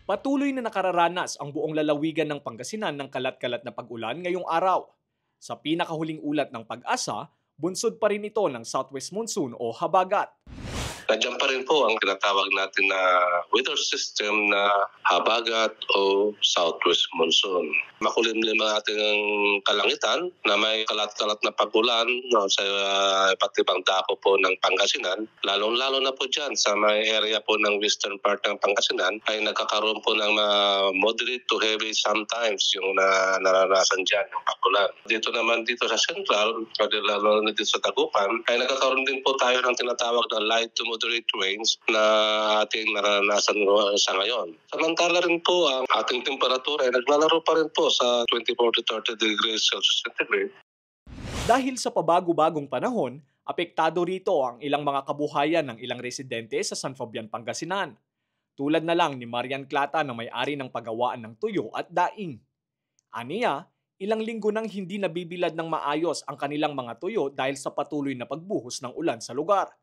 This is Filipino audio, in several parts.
Patuloy na nakararanas ang buong lalawigan ng Pangasinan ng kalat-kalat na pag-ulan ngayong araw. Sa pinakahuling ulat ng Pag-asa, bunsod pa rin ito ng Southwest Monsoon o habagat. Nandiyan pa rin po ang tinatawag natin na weather system na habagat o southwest monsoon. Makulimlim ang ating kalangitan na may kalat-kalat na pag-ulan sa iba't ibang dako po ng Pangasinan. Lalong-lalo na po dyan sa may area po ng western part ng Pangasinan ay nagkakaroon po ng moderate to heavy sometimes yung naranasan dyan, yung pag-ulan. Dito sa central, lalo na dito sa Dagupan, ay nagkakaroon din po tayo ng tinatawag na light to moderate rains na ating naranasan sa ngayon. Samantala rin po ang ating temperatura ay naglalaro pa rin po sa 24 to 30 degrees Celsius centigrade. Dahil sa pabago-bagong panahon, apektado rito ang ilang mga kabuhayan ng ilang residente sa San Fabian, Pangasinan. Tulad na lang ni Marian Clata na may-ari ng paggawaan ng tuyo at daing. Aniya, ilang linggo nang hindi nabibilad ng maayos ang kanilang mga tuyo dahil sa patuloy na pagbuhos ng ulan sa lugar.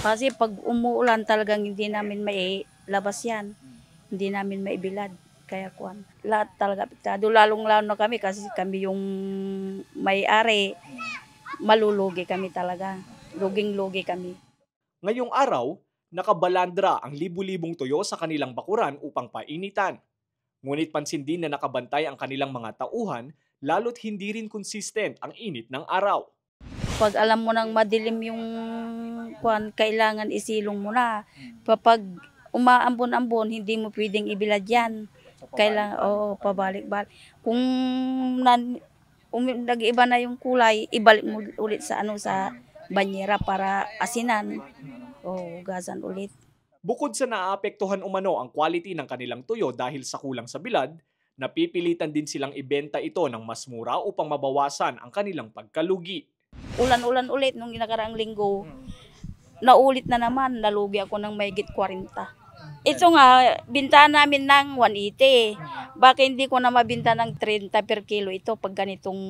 Kasi pag umuulan talagang hindi namin mailabas yan. Hindi namin maibilad. Kaya lahat talaga apektado. Lalong-lalo na kami kasi kami yung may-ari. Malulugi kami talaga. Luging-lugi kami. Ngayong araw, nakabalandra ang libu-libong tuyo sa kanilang bakuran upang painitan. Ngunit pansin din na nakabantay ang kanilang mga tauhan lalo't hindi rin consistent ang init ng araw. Pag alam mo nang madilim yung kailangan isilong mo na. Kapag umaambon-ambon, hindi mo pwedeng ibilad yan. Kailangan, pabalik-balik. Kung nag-iba na yung kulay, ibalik mo ulit sa banyera para asinan. Hugasan ulit. Bukod sa naaapektuhan umano ang quality ng kanilang tuyo dahil sa kulang sa bilad, napipilitan din silang ibenta ito ng mas mura upang mabawasan ang kanilang pagkalugi. Ulan-ulan ulit nung nakaraang linggo. Naulit na naman, nalugi ako ng mahigit 40. Ito nga, bintahan namin ng 180. Baka hindi ko na mabinta ng 30 per kilo ito pag ganitong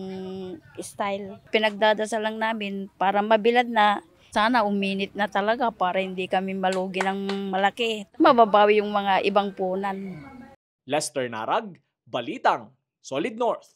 style. Pinagdadasal lang namin para mabilad na. Sana uminit na talaga para hindi kami malugi ng malaki. Mababawi yung mga ibang punan. Lester Narag, Balitang, Solid North.